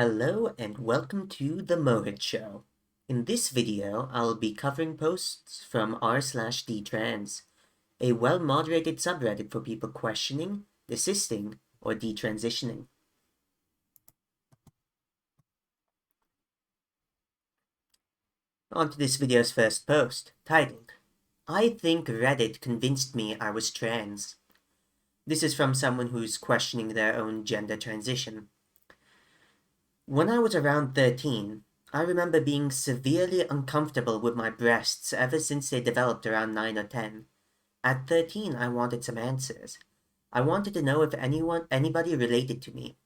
Hello and welcome to The Mohit Show. In this video, I'll be covering posts from r/detrans, a well-moderated subreddit for people questioning, desisting, or detransitioning. On to this video's first post, titled, I think Reddit convinced me I was trans. This is from someone who's questioning their own gender transition. When I was around 13, I remember being severely uncomfortable with my breasts ever since they developed around 9 or 10. At 13, I wanted some answers. I wanted to know if anybody related to me.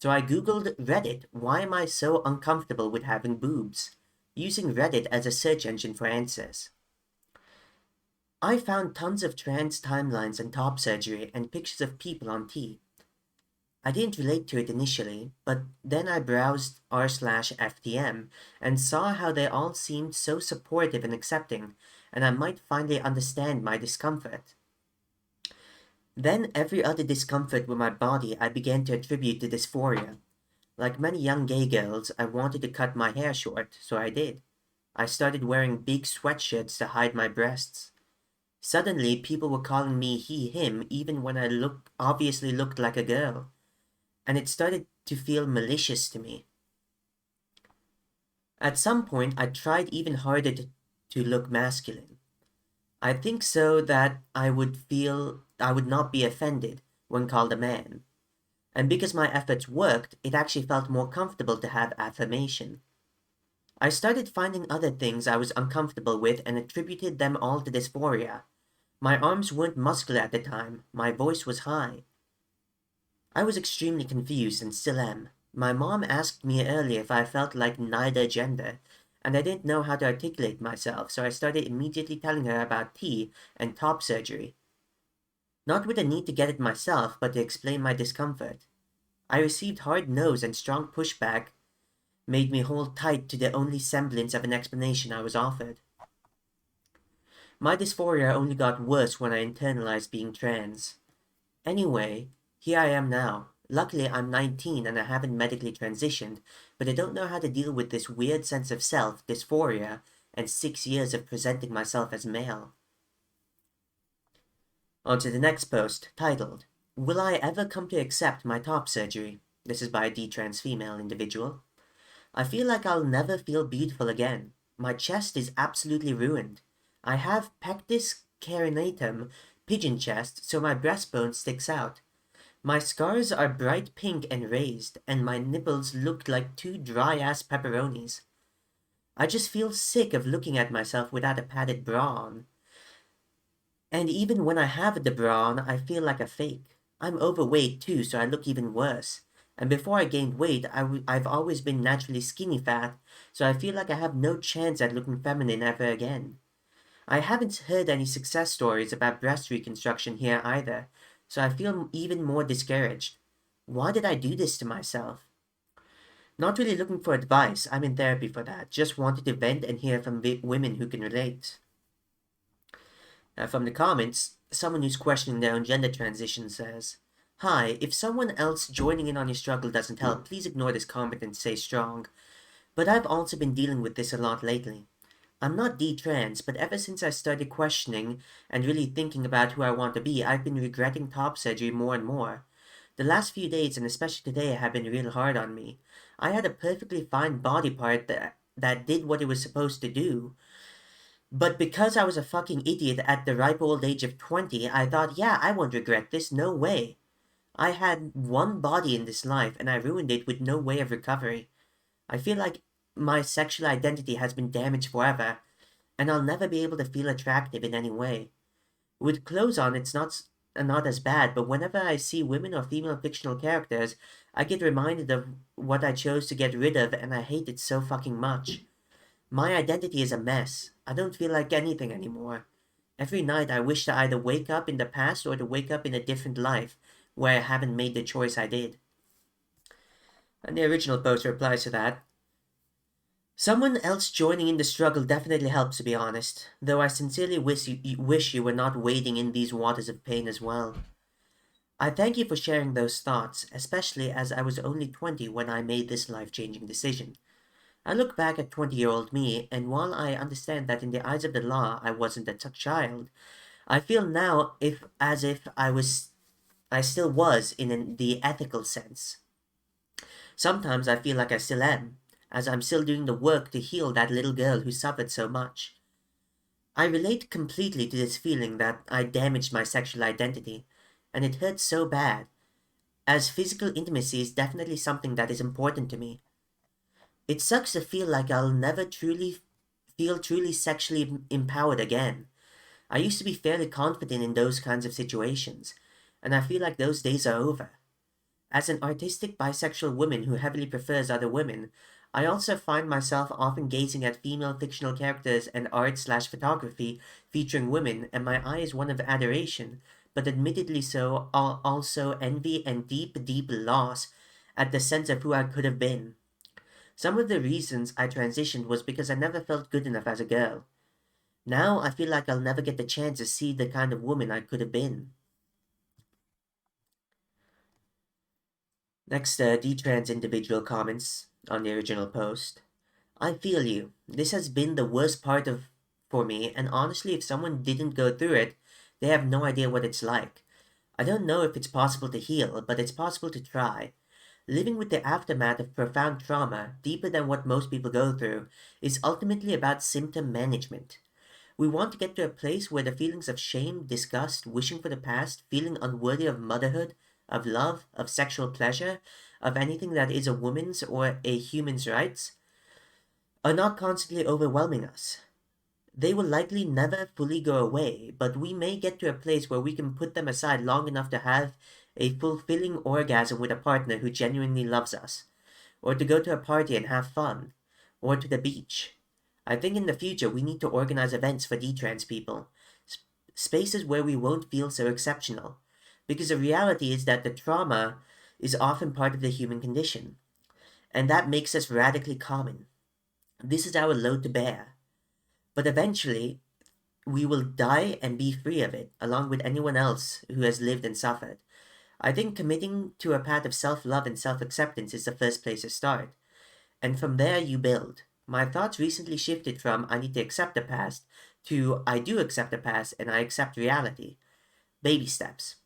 So I googled Reddit, why am I so uncomfortable with having boobs, using Reddit as a search engine for answers. I found tons of trans timelines and top surgery and pictures of people on T. I didn't relate to it initially, but then I browsed r/FTM and saw how they all seemed so supportive and accepting, and I might finally understand my discomfort. Then every other discomfort with my body I began to attribute to dysphoria. Like many young gay girls, I wanted to cut my hair short, so I did. I started wearing big sweatshirts to hide my breasts. Suddenly, people were calling me he, him, even when I obviously looked like a girl. And it started to feel malicious to me. At some point, I tried even harder to look masculine. I think so that I would not be offended when called a man. And because my efforts worked, it actually felt more comfortable to have affirmation. I started finding other things I was uncomfortable with and attributed them all to dysphoria. My arms weren't muscular at the time, my voice was high. I was extremely confused and still am. My mom asked me earlier if I felt like neither gender, and I didn't know how to articulate myself, so I started immediately telling her about T and top surgery. Not with a need to get it myself, but to explain my discomfort. I received hard no's and strong pushback made me hold tight to the only semblance of an explanation I was offered. My dysphoria only got worse when I internalized being trans. Anyway, here I am now. Luckily, I'm 19 and I haven't medically transitioned, but I don't know how to deal with this weird sense of self, dysphoria, and 6 years of presenting myself as male. On to the next post, titled, Will I ever come to accept my top surgery? This is by a detrans female individual. I feel like I'll never feel beautiful again. My chest is absolutely ruined. I have pectus carinatum, pigeon chest, so my breastbone sticks out. My scars are bright pink and raised, and my nipples look like two dry-ass pepperonis. I just feel sick of looking at myself without a padded bra on. And even when I have the bra on, I feel like a fake. I'm overweight too, so I look even worse. And before I gained weight, I've always been naturally skinny fat, so I feel like I have no chance at looking feminine ever again. I haven't heard any success stories about breast reconstruction here either, so I feel even more discouraged. Why did I do this to myself? Not really looking for advice, I'm in therapy for that, just wanted to vent and hear from women who can relate. From the comments, someone who's questioning their own gender transition says, Hi, if someone else joining in on your struggle doesn't help, please ignore this comment and stay strong. But I've also been dealing with this a lot lately. I'm not detrans, but ever since I started questioning and really thinking about who I want to be, I've been regretting top surgery more and more. The last few days, and especially today, have been real hard on me. I had a perfectly fine body part that did what it was supposed to do, but because I was a fucking idiot at the ripe old age of 20, I thought, yeah, I won't regret this, no way. I had one body in this life, and I ruined it with no way of recovery. I feel like my sexual identity has been damaged forever, and I'll never be able to feel attractive in any way. With clothes on, it's not as bad, but whenever I see women or female fictional characters, I get reminded of what I chose to get rid of, and I hate it so fucking much. My identity is a mess. I don't feel like anything anymore. Every night I wish to either wake up in the past or to wake up in a different life, where I haven't made the choice I did. And the original post replies to that. Someone else joining in the struggle definitely helps, to be honest, though I sincerely wish you were not wading in these waters of pain as well. I thank you for sharing those thoughts, especially as I was only 20 when I made this life changing decision. I look back at 20-year-old me, and while I understand that in the eyes of the law I wasn't a child, I feel now if I still was in the ethical sense. Sometimes I feel like I still am, as I'm still doing the work to heal that little girl who suffered so much. I relate completely to this feeling that I damaged my sexual identity, and it hurts so bad, as physical intimacy is definitely something that is important to me. It sucks to feel like I'll never truly sexually empowered again. I used to be fairly confident in those kinds of situations, and I feel like those days are over. As an artistic bisexual woman who heavily prefers other women, I also find myself often gazing at female fictional characters and art/photography featuring women, and my eye is one of adoration, but admittedly so also envy and deep, deep loss at the sense of who I could have been. Some of the reasons I transitioned was because I never felt good enough as a girl. Now I feel like I'll never get the chance to see the kind of woman I could have been. Next, detrans individual comments on the original post. I feel you. This has been the worst part of for me, and honestly, if someone didn't go through it, they have no idea what it's like. I don't know if it's possible to heal, but it's possible to try. Living with the aftermath of profound trauma, deeper than what most people go through, is ultimately about symptom management. We want to get to a place where the feelings of shame, disgust, wishing for the past, feeling unworthy of motherhood, of love, of sexual pleasure, of anything that is a woman's or a human's rights, are not constantly overwhelming us. They will likely never fully go away, but we may get to a place where we can put them aside long enough to have a fulfilling orgasm with a partner who genuinely loves us, or to go to a party and have fun, or to the beach. I think in the future we need to organize events for detrans people, spaces where we won't feel so exceptional, because the reality is that the trauma is often part of the human condition, and that makes us radically common. This is our load to bear. But eventually, we will die and be free of it, along with anyone else who has lived and suffered. I think committing to a path of self love and self acceptance is the first place to start. And from there, you build. My thoughts recently shifted from I need to accept the past to I do accept the past and I accept reality. Baby steps.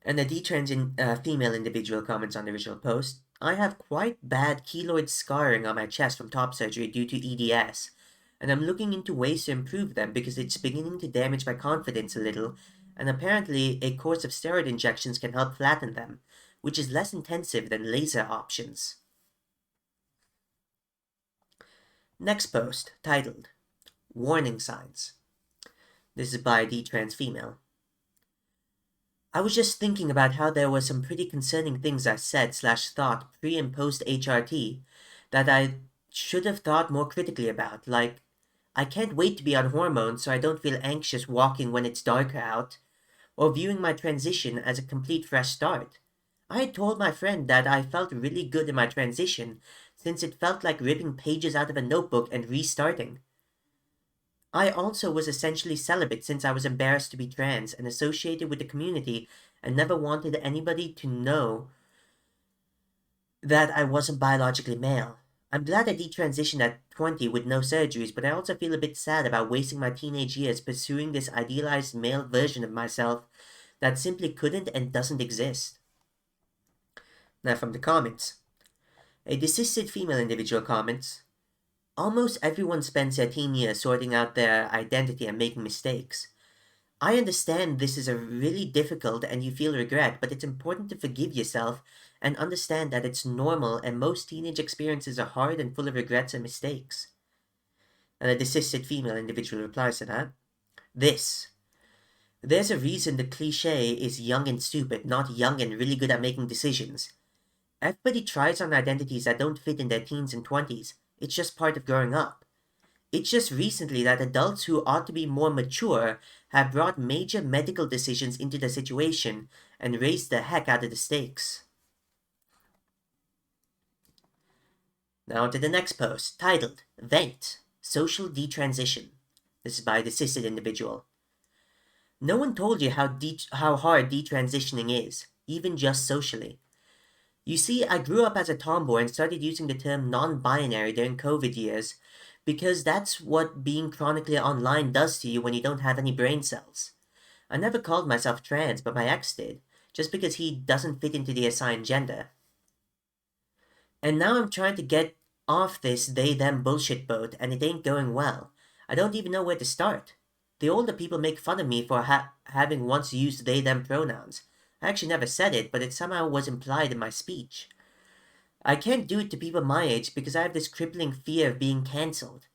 And the female individual comments on the original post. I have quite bad keloid scarring on my chest from top surgery due to EDS, and I'm looking into ways to improve them because it's beginning to damage my confidence a little, and apparently a course of steroid injections can help flatten them, which is less intensive than laser options. Next post, titled Warning Signs. This is by the trans female. I was just thinking about how there were some pretty concerning things I said/thought pre and post HRT that I should have thought more critically about, like, I can't wait to be on hormones so I don't feel anxious walking when it's darker out, or viewing my transition as a complete fresh start. I had told my friend that I felt really good in my transition since it felt like ripping pages out of a notebook and restarting. I also was essentially celibate since I was embarrassed to be trans and associated with the community and never wanted anybody to know that I wasn't biologically male. I'm glad I detransitioned at 20 with no surgeries, but I also feel a bit sad about wasting my teenage years pursuing this idealized male version of myself that simply couldn't and doesn't exist. Now, from the comments. A desisted female individual comments. Almost everyone spends their teen years sorting out their identity and making mistakes. I understand this is a really difficult and you feel regret, but it's important to forgive yourself and understand that it's normal and most teenage experiences are hard and full of regrets and mistakes. And a desisted female individual replies to that. This. There's a reason the cliche is young and stupid, not young and really good at making decisions. Everybody tries on identities that don't fit in their teens and 20s. It's just part of growing up. It's just recently that adults who ought to be more mature have brought major medical decisions into the situation and raised the heck out of the stakes. Now to the next post, titled Vent, Social Detransition. This is by a desisted individual. No one told you how hard detransitioning is, even just socially. You see, I grew up as a tomboy and started using the term non-binary during COVID years because that's what being chronically online does to you when you don't have any brain cells. I never called myself trans, but my ex did, just because he doesn't fit into the assigned gender. And now I'm trying to get off this they them bullshit boat, and it ain't going well. I don't even know where to start. The older people make fun of me for having once used they them pronouns. I actually never said it, but it somehow was implied in my speech. I can't do it to people my age because I have this crippling fear of being cancelled.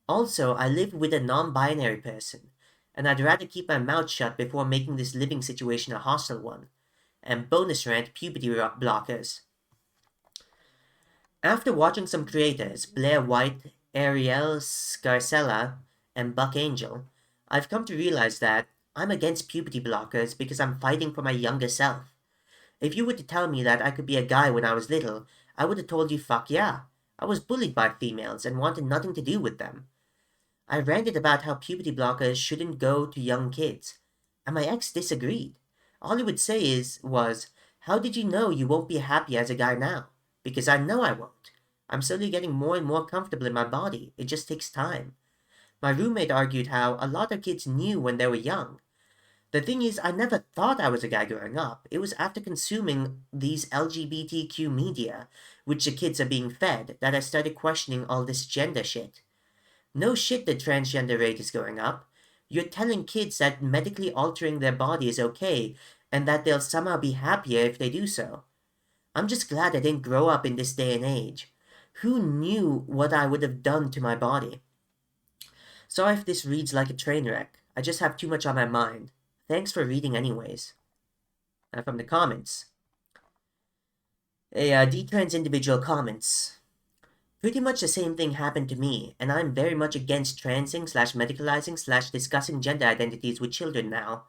Also, I live with a non binary person, and I'd rather keep my mouth shut before making this living situation a hostile one. And bonus rant puberty blockers. After watching some creators, Blair White, Ariel Scarcella, and Buck Angel, I've come to realize that I'm against puberty blockers because I'm fighting for my younger self. If you were to tell me that I could be a guy when I was little, I would have told you fuck yeah. I was bullied by females and wanted nothing to do with them. I ranted about how puberty blockers shouldn't go to young kids, and my ex disagreed. All he would say was, how did you know you won't be happy as a guy now? Because I know I won't. I'm slowly getting more and more comfortable in my body. It just takes time. My roommate argued how a lot of kids knew when they were young. The thing is, I never thought I was a guy growing up. It was after consuming these LGBTQ media, which the kids are being fed, that I started questioning all this gender shit. No shit the transgender rate is going up. You're telling kids that medically altering their body is okay, and that they'll somehow be happier if they do so. I'm just glad I didn't grow up in this day and age. Who knew what I would have done to my body? Sorry if this reads like a train wreck. I just have too much on my mind. Thanks for reading anyways. From the comments. Detrans individual comments. Pretty much the same thing happened to me, and I'm very much against transing slash medicalizing slash discussing gender identities with children now.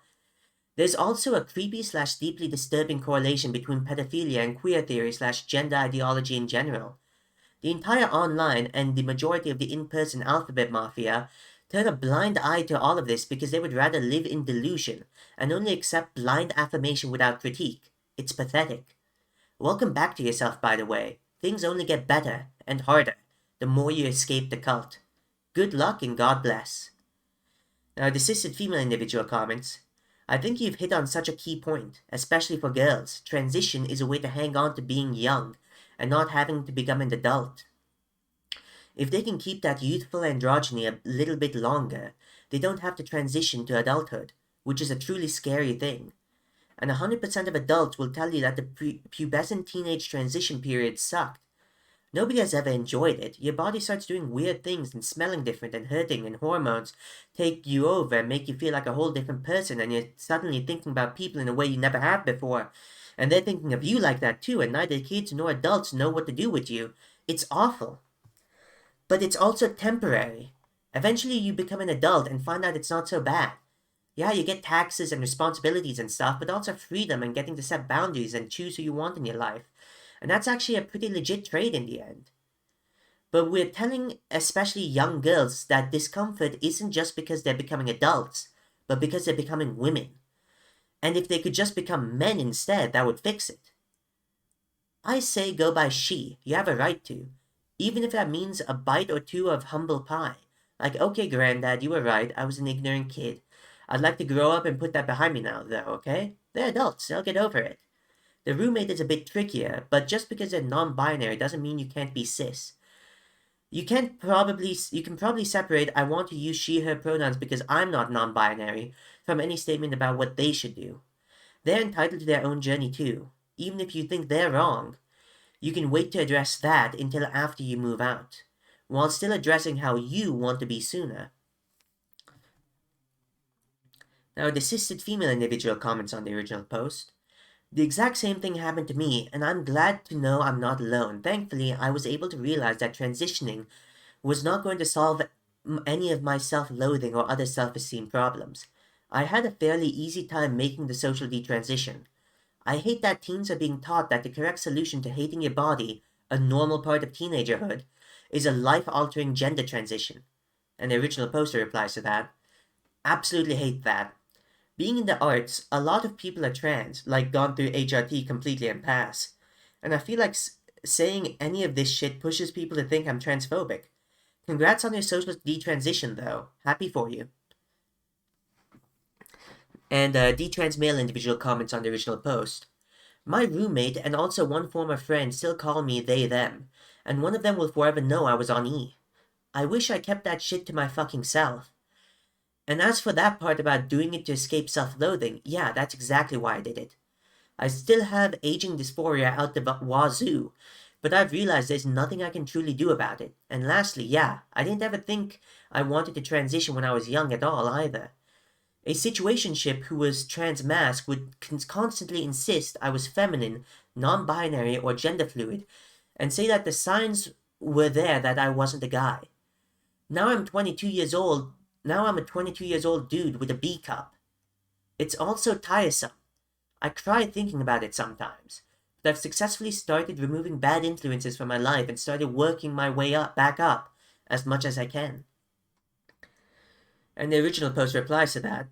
There's also a creepy slash deeply disturbing correlation between pedophilia and queer theory slash gender ideology in general. The entire online and the majority of the in-person alphabet mafia turn a blind eye to all of this because they would rather live in delusion and only accept blind affirmation without critique. It's pathetic. Welcome back to yourself, by the way. Things only get better and harder the more you escape the cult. Good luck and God bless. Now, the cishet female individual comments. I think you've hit on such a key point, especially for girls. Transition is a way to hang on to being young and not having to become an adult. If they can keep that youthful androgyny a little bit longer, they don't have to transition to adulthood, which is a truly scary thing. And 100% of adults will tell you that the pubescent teenage transition period sucked. Nobody has ever enjoyed it. Your body starts doing weird things and smelling different and hurting, and hormones take you over and make you feel like a whole different person, and you're suddenly thinking about people in a way you never have before. And they're thinking of you like that too, and neither kids nor adults know what to do with you. It's awful. But it's also temporary. Eventually you become an adult and find out it's not so bad. Yeah, you get taxes and responsibilities and stuff, but also freedom and getting to set boundaries and choose who you want in your life. And that's actually a pretty legit trade in the end. But we're telling especially young girls that discomfort isn't just because they're becoming adults, but because they're becoming women. And if they could just become men instead, that would fix it. I say go by she. You have a right to. Even if that means a bite or two of humble pie. Like, okay, granddad, you were right. I was an ignorant kid. I'd like to grow up and put that behind me now, though, okay? They're adults. They'll get over it. The roommate is a bit trickier, but just because they're non-binary doesn't mean you can't be cis. You can probably separate I want to use she/her pronouns because I'm not non-binary from any statement about what they should do. They're entitled to their own journey too. Even if you think they're wrong, you can wait to address that until after you move out, while still addressing how you want to be sooner. Now, the cishet female individual comments on the original post. The exact same thing happened to me, and I'm glad to know I'm not alone. Thankfully, I was able to realize that transitioning was not going to solve any of my self-loathing or other self-esteem problems. I had a fairly easy time making the social detransition. I hate that teens are being taught that the correct solution to hating your body, a normal part of teenagerhood, is a life-altering gender transition. And the original poster replies to that. Absolutely hate that. Being in the arts, a lot of people are trans, like gone through HRT completely and pass. And I feel like saying any of this shit pushes people to think I'm transphobic. Congrats on your social detransition, though. Happy for you. And detrans male individual comments on the original post. My roommate and also one former friend still call me they them, and one of them will forever know I was on E. I wish I kept that shit to my fucking self. And as for that part about doing it to escape self-loathing, yeah, that's exactly why I did it. I still have aging dysphoria out the wazoo, but I've realized there's nothing I can truly do about it. And lastly, yeah, I didn't ever think I wanted to transition when I was young at all either. A situationship who was trans-masc would constantly insist I was feminine, non-binary, or gender fluid, and say that the signs were there that I wasn't a guy. Now I'm 22 years old. Now I'm a 22 years old dude with a B cup. It's also tiresome. I cry thinking about it sometimes. But I've successfully started removing bad influences from my life and started working my way back up as much as I can. And the original post replies to that.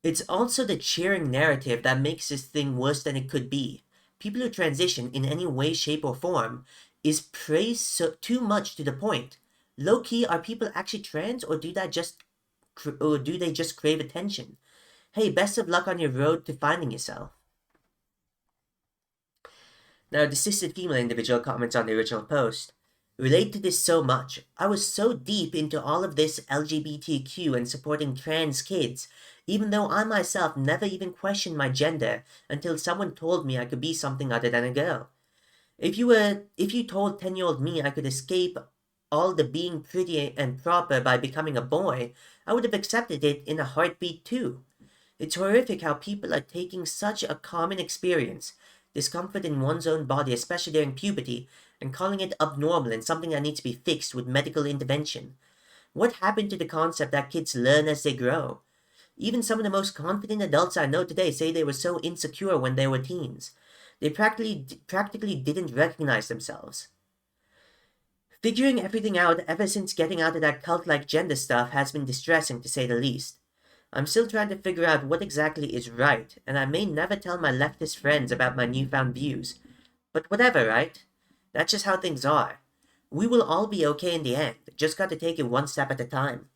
It's also the cheering narrative that makes this thing worse than it could be. People who transition in any way, shape, or form is praised too much to the point. Low key, are people actually trans, or do they just crave attention? Hey, best of luck on your road to finding yourself. Now, the cishet female individual comments on the original post. Relate to this so much. I was so deep into all of this LGBTQ and supporting trans kids, even though I myself never even questioned my gender until someone told me I could be something other than a girl. If you told 10-year-old me I could escape all the being pretty and proper by becoming a boy, I would have accepted it in a heartbeat too. It's horrific how people are taking such a common experience, discomfort in one's own body, especially during puberty, and calling it abnormal and something that needs to be fixed with medical intervention. What happened to the concept that kids learn as they grow? Even some of the most confident adults I know today say they were so insecure when they were teens. They practically didn't recognize themselves. Figuring everything out ever since getting out of that cult-like gender stuff has been distressing to say the least. I'm still trying to figure out what exactly is right, and I may never tell my leftist friends about my newfound views. But whatever, right? That's just how things are. We will all be okay in the end, just got to take it one step at a time.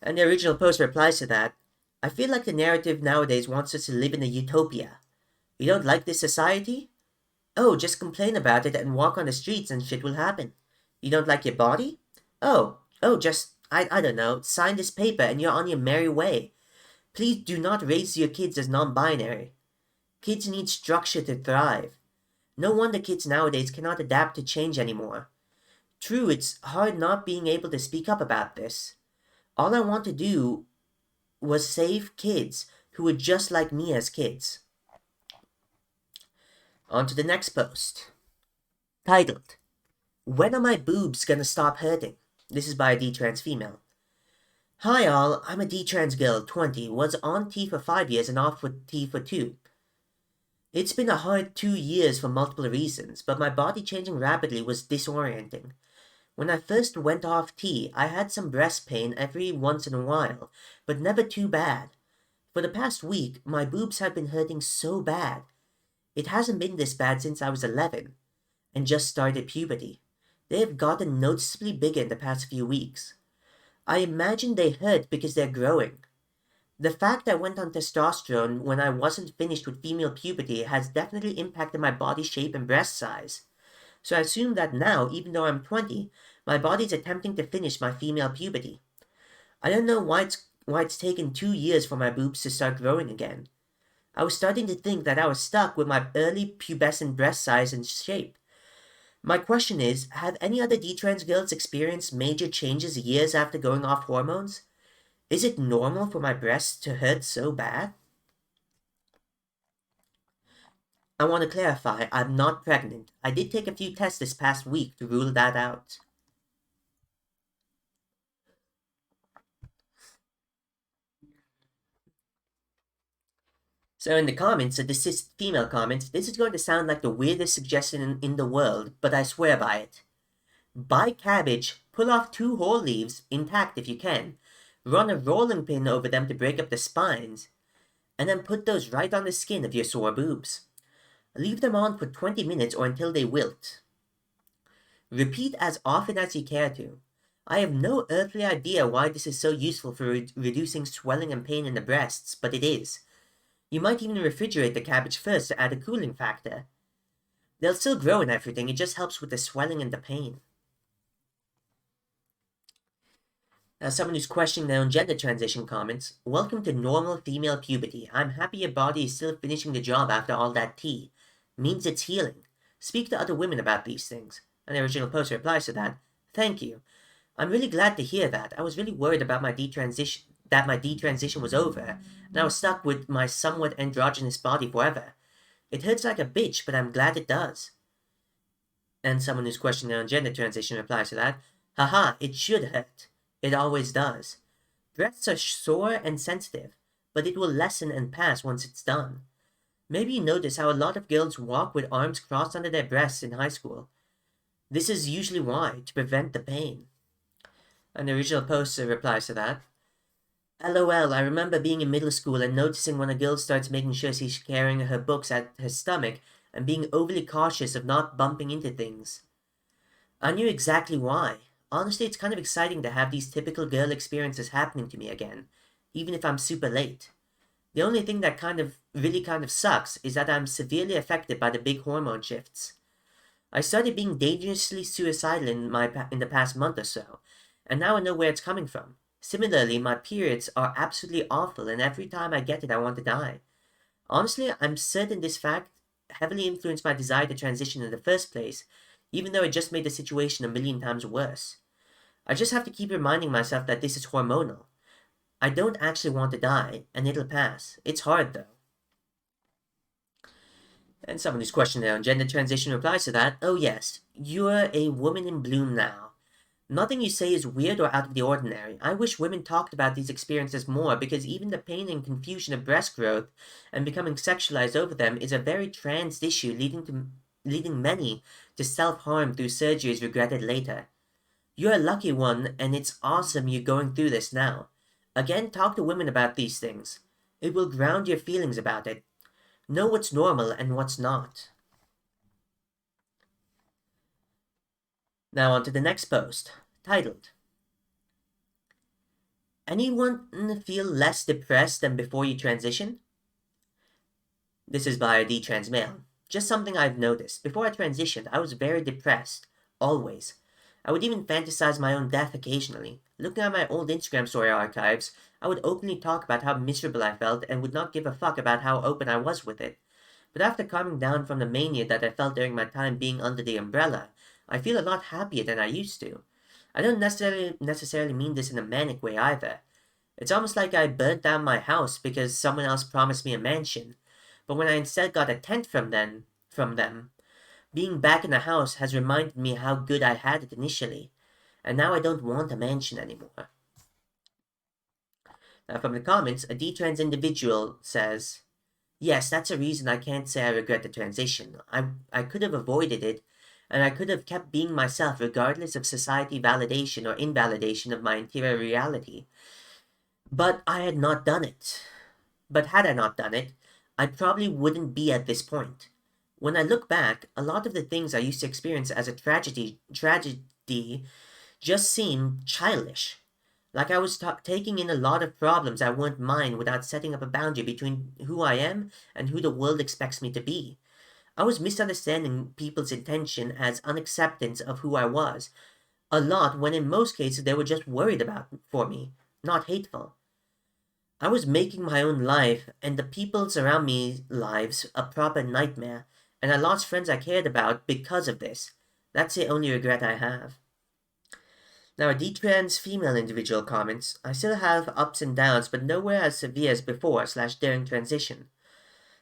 And the original post replies to that. I feel like the narrative nowadays wants us to live in a utopia. You don't like this society? Oh, just complain about it and walk on the streets and shit will happen. You don't like your body? Just, I don't know, sign this paper and you're on your merry way. Please do not raise your kids as non-binary. Kids need structure to thrive. No wonder kids nowadays cannot adapt to change anymore. True, it's hard not being able to speak up about this. All I want to do was save kids who were just like me as kids. On to the next post. Titled, When Are My Boobs Gonna Stop Hurting? This is by a detrans female. Hi all, I'm a detrans girl, 20, was on T for 5 years and off with T for 2. It's been a hard 2 years for multiple reasons, but my body changing rapidly was disorienting. When I first went off T, I had some breast pain every once in a while, but never too bad. For the past week, my boobs have been hurting so bad. It hasn't been this bad since I was 11, and just started puberty. They have gotten noticeably bigger in the past few weeks. I imagine they hurt because they're growing. The fact I went on testosterone when I wasn't finished with female puberty has definitely impacted my body shape and breast size. So I assume that now, even though I'm 20, my body's attempting to finish my female puberty. I don't know why it's taken 2 years for my boobs to start growing again. I was starting to think that I was stuck with my early pubescent breast size and shape. My question is, have any other detrans girls experienced major changes years after going off hormones? Is it normal for my breasts to hurt so bad? I want to clarify, I'm not pregnant. I did take a few tests this past week to rule that out. So in the comments, the cis female comments, this is going to sound like the weirdest suggestion in the world, but I swear by it. Buy cabbage, pull off 2 whole leaves, intact if you can. run a rolling pin over them to break up the spines, and then put those right on the skin of your sore boobs. Leave them on for 20 minutes or until they wilt. Repeat as often as you care to. I have no earthly idea why this is so useful for reducing swelling and pain in the breasts, but it is. You might even refrigerate the cabbage first to add a cooling factor. They'll still grow and everything, it just helps with the swelling and the pain. As someone who's questioning their own gender transition comments, welcome to normal female puberty. I'm happy your body is still finishing the job after all that tea. Means it's healing. Speak to other women about these things. And the original poster replies to that. Thank you. I'm really glad to hear that. I was really worried about my detransition was over, and I was stuck with my somewhat androgynous body forever. It hurts like a bitch, but I'm glad it does. And someone who's questioning their own gender transition replies to that. Haha, it should hurt. It always does. Breasts are sore and sensitive, but it will lessen and pass once it's done. Maybe you notice how a lot of girls walk with arms crossed under their breasts in high school. This is usually why, to prevent the pain. And the original poster replies to that. LOL, I remember being in middle school and noticing when a girl starts making sure she's carrying her books at her stomach and being overly cautious of not bumping into things. I knew exactly why. Honestly, it's kind of exciting to have these typical girl experiences happening to me again, even if I'm super late. The only thing that really sucks is that I'm severely affected by the big hormone shifts. I started being dangerously suicidal in the past month or so, and now I know where it's coming from. Similarly, my periods are absolutely awful, and every time I get it, I want to die. Honestly, I'm certain this fact heavily influenced my desire to transition in the first place, even though it just made the situation a million times worse. I just have to keep reminding myself that this is hormonal. I don't actually want to die, and it'll pass. It's hard, though. And someone who's questioning their own gender transition replies to that, oh yes, you're a woman in bloom now. Nothing you say is weird or out of the ordinary. I wish women talked about these experiences more because even the pain and confusion of breast growth and becoming sexualized over them is a very trans issue leading many to self-harm through surgeries regretted later. You're a lucky one, and it's awesome you're going through this now. Again, talk to women about these things. It will ground your feelings about it. Know what's normal and what's not. Now on to the next post, titled, Anyone feel less depressed than before you transition? This is by a detrans male. Just something I've noticed. Before I transitioned, I was very depressed. Always. I would even fantasize my own death occasionally. Looking at my old Instagram story archives, I would openly talk about how miserable I felt and would not give a fuck about how open I was with it. But after calming down from the mania that I felt during my time being under the umbrella, I feel a lot happier than I used to. I don't necessarily mean this in a manic way either. It's almost like I burnt down my house because someone else promised me a mansion. But when I instead got a tent from them, being back in the house has reminded me how good I had it initially. And now I don't want a mansion anymore. Now from the comments, a detrans individual says, yes, that's a reason I can't say I regret the transition. I could have avoided it, and I could have kept being myself regardless of society validation or invalidation of my interior reality. But I had not done it. But had I not done it, I probably wouldn't be at this point. When I look back, a lot of the things I used to experience as a tragedy just seem childish. Like I was taking in a lot of problems that weren't mine without setting up a boundary between who I am and who the world expects me to be. I was misunderstanding people's intention as unacceptance of who I was, a lot when in most cases they were just worried about for me, not hateful. I was making my own life and the people's around me lives a proper nightmare, and I lost friends I cared about because of this. That's the only regret I have. Now, a detrans female individual comments, I still have ups and downs, but nowhere as severe as before/during transition.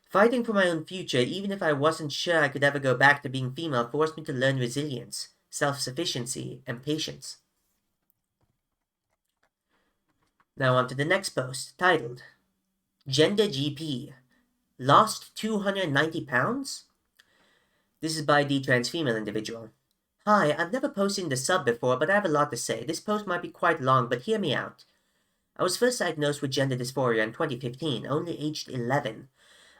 Fighting for my own future, even if I wasn't sure I could ever go back to being female, forced me to learn resilience, self-sufficiency, and patience. Now on to the next post, titled, Gender GP, Lost 290 pounds? This is by the trans female individual. Hi, I've never posted in the sub before, but I have a lot to say. This post might be quite long, but hear me out. I was first diagnosed with gender dysphoria in 2015, only aged 11.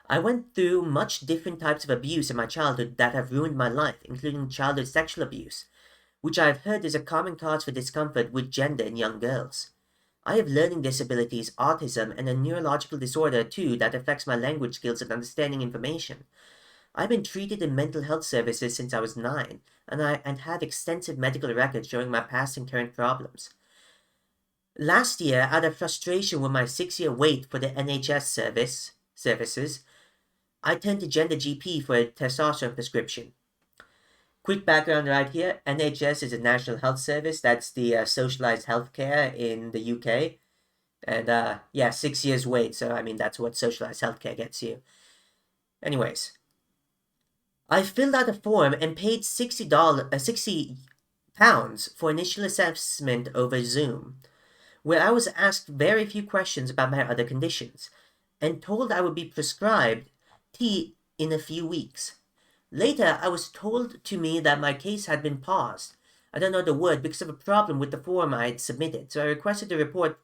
I went through much different types of abuse in my childhood that have ruined my life, including childhood sexual abuse, which I have heard is a common cause for discomfort with gender in young girls. I have learning disabilities, autism, and a neurological disorder too that affects my language skills and understanding information. I've been treated in mental health services since I was 9, and have extensive medical records showing my past and current problems. Last year, out of frustration with my 6-year wait for the NHS services, I turned to Gender GP for a testosterone prescription. Quick background right here. NHS is a National Health Service. That's the socialized healthcare in the UK. And yeah, 6 years wait. So, I mean, that's what socialized healthcare gets you. Anyways, I filled out a form and paid £60 for initial assessment over Zoom, where I was asked very few questions about my other conditions, and told I would be prescribed tea in a few weeks. Later, I was told to me that my case had been paused. I don't know the word because of a problem with the form I had submitted, so I requested a report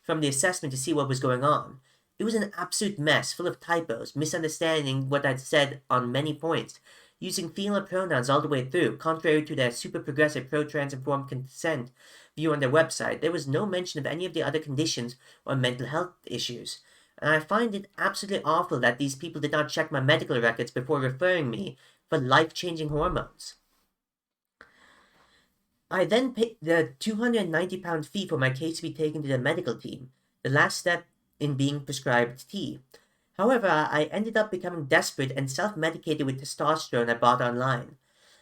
from the assessment to see what was going on. It was an absolute mess, full of typos, misunderstanding what I'd said on many points, using female pronouns all the way through, contrary to their super progressive pro-trans informed consent view on their website. There was no mention of any of the other conditions or mental health issues. And I find it absolutely awful that these people did not check my medical records before referring me for life-changing hormones. I then paid the £290 fee for my case to be taken to the medical team, the last step in being prescribed tea. However, I ended up becoming desperate and self-medicated with testosterone I bought online.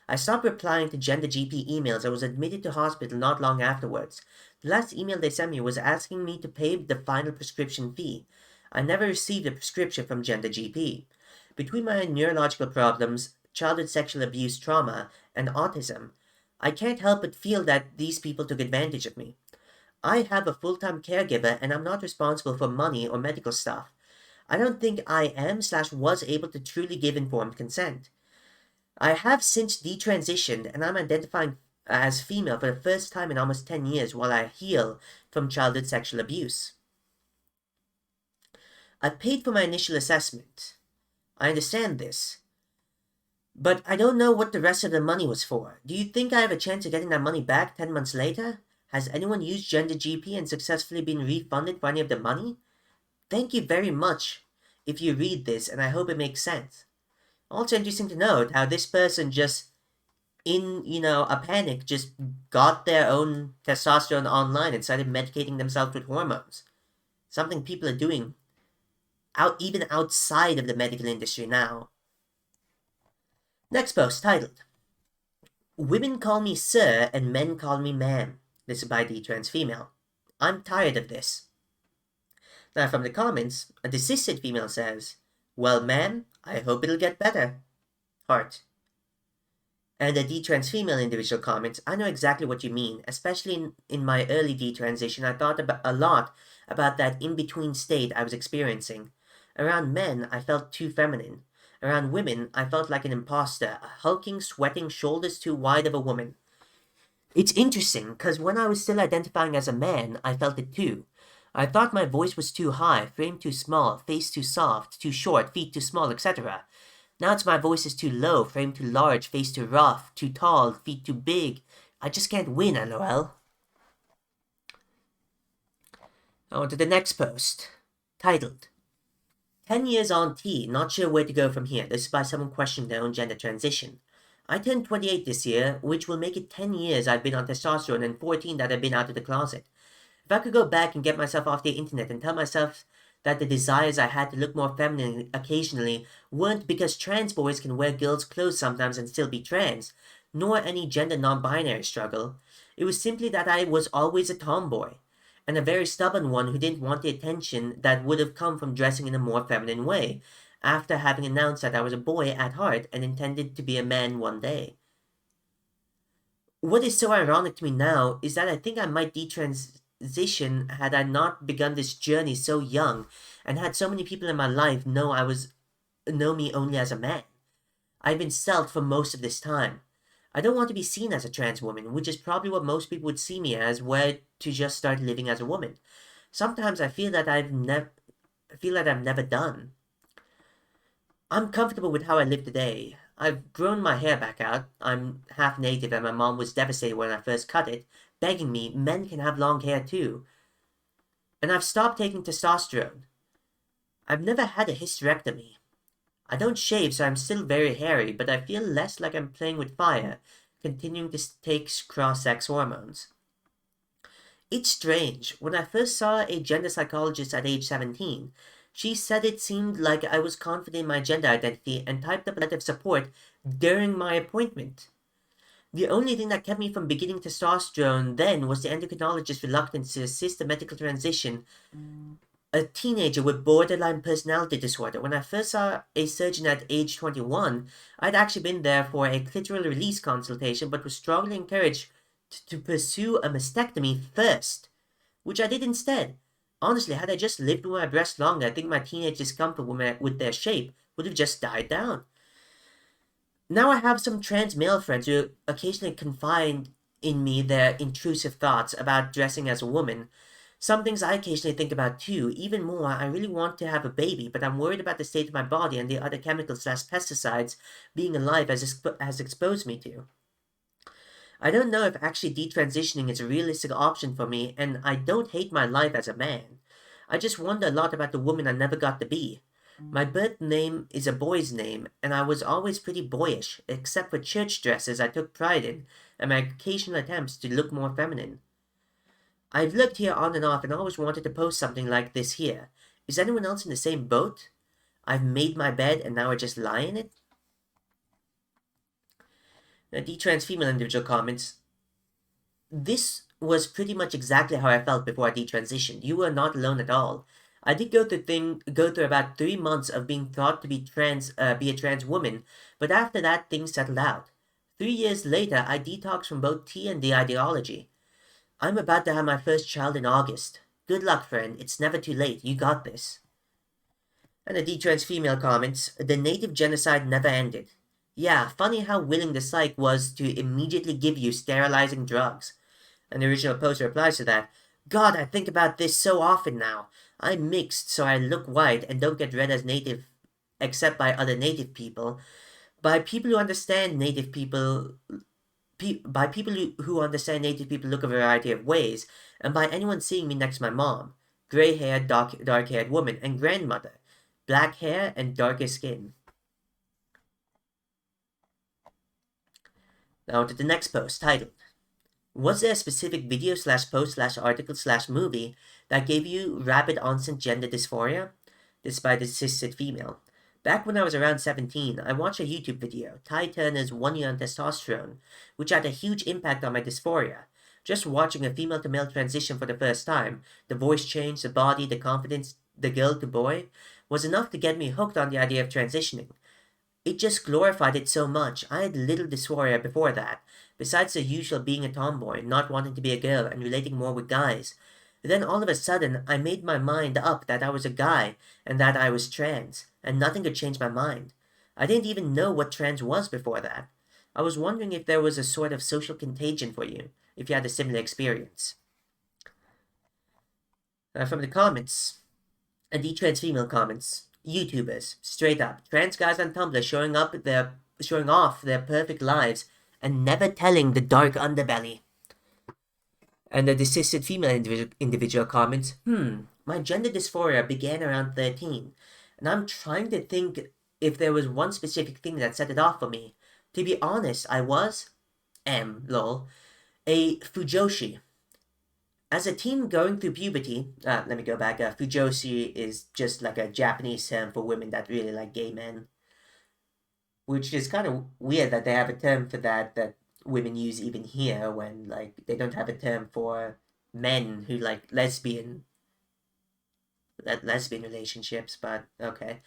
I stopped replying to Gender GP emails and was admitted to hospital not long afterwards. The last email they sent me was asking me to pay the final prescription fee. I never received a prescription from Gender GP. Between my neurological problems, childhood sexual abuse trauma, and autism, I can't help but feel that these people took advantage of me. I have a full-time caregiver and I'm not responsible for money or medical stuff. I don't think I am/was able to truly give informed consent. I have since detransitioned and I'm identifying as female for the first time in almost 10 years while I heal from childhood sexual abuse. I paid for my initial assessment. I understand this. But I don't know what the rest of the money was for. Do you think I have a chance of getting that money back 10 months later? Has anyone used Gender GP and successfully been refunded for any of the money? Thank you very much if you read this, and I hope it makes sense. Also interesting to note how this person just, in, a panic, just got their own testosterone online and started medicating themselves with hormones. Something people are doing even outside of the medical industry now. Next post, titled, Women call me sir and men call me ma'am. This is by Detrans Female. I'm tired of this. Now from the comments, a desisted female says, well ma'am, I hope it'll get better. Heart. And the detrans female individual comments, I know exactly what you mean, especially in my early detransition. I thought a lot about that in-between state I was experiencing. Around men, I felt too feminine. Around women, I felt like an imposter, a hulking, sweating, shoulders too wide of a woman. It's interesting, because when I was still identifying as a man, I felt it too. I thought my voice was too high, frame too small, face too soft, too short, feet too small, etc. Now it's my voice is too low, frame too large, face too rough, too tall, feet too big. I just can't win, lol. On to the next post, titled, 10 years on T, not sure where to go from here. This is by someone questioning their own gender transition. I turned 28 this year, which will make it 10 years I've been on testosterone and 14 that I've been out of the closet. If I could go back and get myself off the internet and tell myself that the desires I had to look more feminine occasionally weren't because trans boys can wear girls' clothes sometimes and still be trans, nor any gender non-binary struggle. It was simply that I was always a tomboy, and a very stubborn one who didn't want the attention that would have come from dressing in a more feminine way, after having announced that I was a boy at heart and intended to be a man one day. What is so ironic to me now is that I think I might detransition had I not begun this journey so young and had so many people in my life know me only as a man. I've been stealth for most of this time. I don't want to be seen as a trans woman, which is probably what most people would see me as were to just start living as a woman. Sometimes I feel that I've never done. I'm comfortable with how I live today. I've grown my hair back out. I'm half native, and my mom was devastated when I first cut it, begging me men can have long hair too. And I've stopped taking testosterone. I've never had a hysterectomy. I don't shave, so I'm still very hairy, but I feel less like I'm playing with fire, continuing to take cross-sex hormones. It's strange. When I first saw a gender psychologist at age 17, she said it seemed like I was confident in my gender identity and typed up a letter of support during my appointment. The only thing that kept me from beginning testosterone then was the endocrinologist's reluctance to assist the medical transition a teenager with borderline personality disorder. When I first saw a surgeon at age 21, I'd actually been there for a clitoral release consultation but was strongly encouraged to pursue a mastectomy first, which I did instead. Honestly, had I just lived with my breasts longer, I think my teenage discomfort with their shape would have just died down. Now I have some trans male friends who occasionally confide in me their intrusive thoughts about dressing as a woman. Some things I occasionally think about too. Even more, I really want to have a baby, but I'm worried about the state of my body and the other chemicals slash pesticides being alive has exposed me to. I don't know if actually detransitioning is a realistic option for me, and I don't hate my life as a man. I just wonder a lot about the woman I never got to be. My birth name is a boy's name, and I was always pretty boyish, except for church dresses I took pride in, and my occasional attempts to look more feminine. I've lived here on and off and always wanted to post something like this here. Is anyone else in the same boat? I've made my bed and now I just lie in it? The trans female individual comments, this was pretty much exactly how I felt before I detransitioned. You were not alone at all. I did go through about 3 months of being thought to be a trans woman, but after that things settled out. 3 years later, I detoxed from both T and D ideology. I'm about to have my first child in August. Good luck, friend. It's never too late. You got this. And the detrans female comments, the native genocide never ended. Yeah, funny how willing the psych was to immediately give you sterilizing drugs. And the original post replies to that, God, I think about this so often now. I'm mixed, so I look white and don't get read as native except by other native people. By people who understand native people by people who understand native people look a variety of ways, and by anyone seeing me next to my mom, gray-haired, dark-haired woman, and grandmother, black hair and darker skin. Now to the next post, titled, Was there a specific video slash post slash article slash movie that gave you rapid onset gender dysphoria? Despite the cis female. Back when I was around 17, I watched a YouTube video, Ty Turner's 1 Year on Testosterone, which had a huge impact on my dysphoria. Just watching a female to male transition for the first time, the voice change, the body, the confidence, the girl to boy, was enough to get me hooked on the idea of transitioning. It just glorified it so much. I had little dysphoria before that, besides the usual being a tomboy, not wanting to be a girl, and relating more with guys. Then all of a sudden, I made my mind up that I was a guy, and that I was trans, and nothing could change my mind. I didn't even know what trans was before that. I was wondering if there was a sort of social contagion for you, if you had a similar experience. From the comments, and the trans female comments, YouTubers, straight up, trans guys on Tumblr showing off their perfect lives and never telling the dark underbelly. And the desisted female individual comments, my gender dysphoria began around 13, and I'm trying to think if there was one specific thing that set it off for me. To be honest, I was, lol, a fujoshi. As a teen going through puberty, let me go back, fujoshi is just like a Japanese term for women that really like gay men. Which is kind of weird that they have a term for that women use even here when, like, they don't have a term for men who like lesbian relationships, but okay.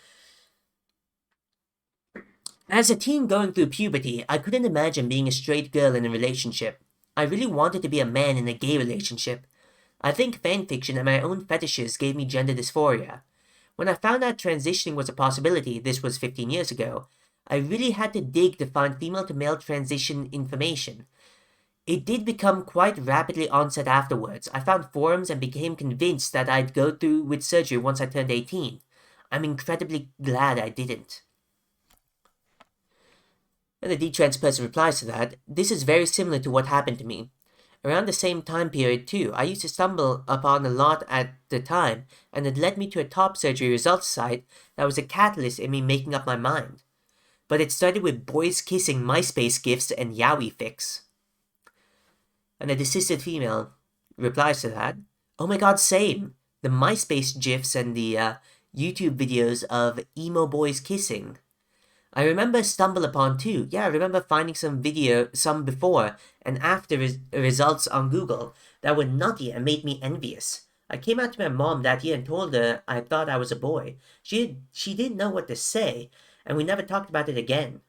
As a teen going through puberty, I couldn't imagine being a straight girl in a relationship. I really wanted to be a man in a gay relationship. I think fanfiction and my own fetishes gave me gender dysphoria. When I found out transitioning was a possibility, this was 15 years ago, I really had to dig to find female to male transition information. It did become quite rapidly onset afterwards. I found forums and became convinced that I'd go through with surgery once I turned 18. I'm incredibly glad I didn't. And the detrans person replies to that, this is very similar to what happened to me. Around the same time period too, I used to stumble upon a lot at the time, and it led me to a top surgery results site that was a catalyst in me making up my mind. But it started with boys kissing MySpace gifs and Yowie fix. And a desisted female replies to that, oh my god, same. The MySpace gifs and the YouTube videos of emo boys kissing. I remember stumble upon too. Yeah, I remember finding some before and after results on Google that were nutty and made me envious. I came out to my mom that year and told her I thought I was a boy. She didn't know what to say, and we never talked about it again.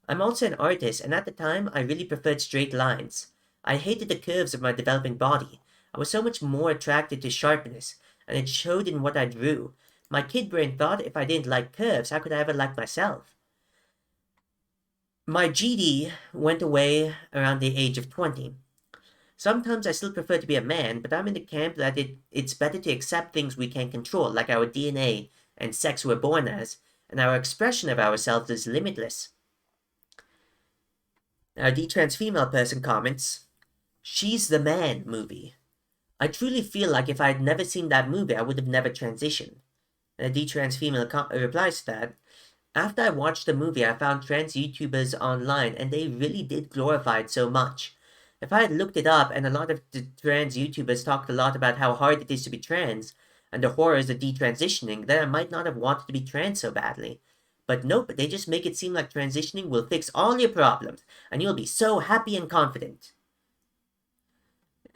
I'm also an artist, and at the time, I really preferred straight lines. I hated the curves of my developing body. I was so much more attracted to sharpness, and it showed in what I drew. My kid brain thought if I didn't like curves, how could I ever like myself? My GD went away around the age of 20. Sometimes I still prefer to be a man, but I'm in the camp that it's better to accept things we can control, like our DNA and sex we're born as, and our expression of ourselves is limitless. A detrans female person comments, She's the Man movie. I truly feel like if I had never seen that movie, I would have never transitioned. And a detrans female replies to that, after I watched the movie, I found trans YouTubers online, and they really did glorify it so much. If I had looked it up, and a lot of the trans YouTubers talked a lot about how hard it is to be trans, and the horrors of detransitioning, then I might not have wanted to be trans so badly. But nope, they just make it seem like transitioning will fix all your problems, and you'll be so happy and confident.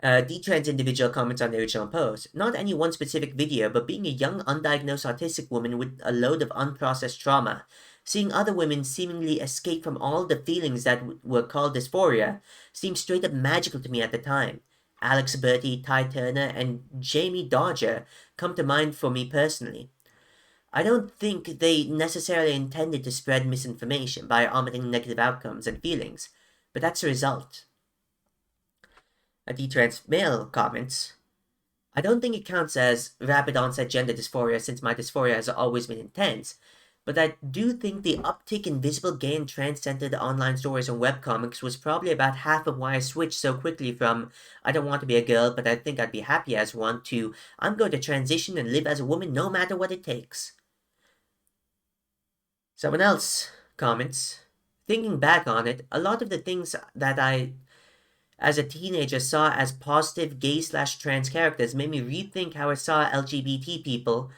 Detrans individual comments on the original post. Not any one specific video, but being a young, undiagnosed autistic woman with a load of unprocessed trauma, seeing other women seemingly escape from all the feelings that were called dysphoria, seemed straight up magical to me at the time. Alex Bertie, Ty Turner, and Jamie Dodger come to mind for me personally. I don't think they necessarily intended to spread misinformation by omitting negative outcomes and feelings, but that's the result. A detrans male comments, I don't think it counts as rapid onset gender dysphoria since my dysphoria has always been intense, but I do think the uptick in visible gay and trans-centered online stories and webcomics was probably about half of why I switched so quickly from I don't want to be a girl but I think I'd be happy as one to I'm going to transition and live as a woman no matter what it takes. Someone else comments, thinking back on it, a lot of the things that I as a teenager saw as positive gay/trans characters made me rethink how I saw LGBT people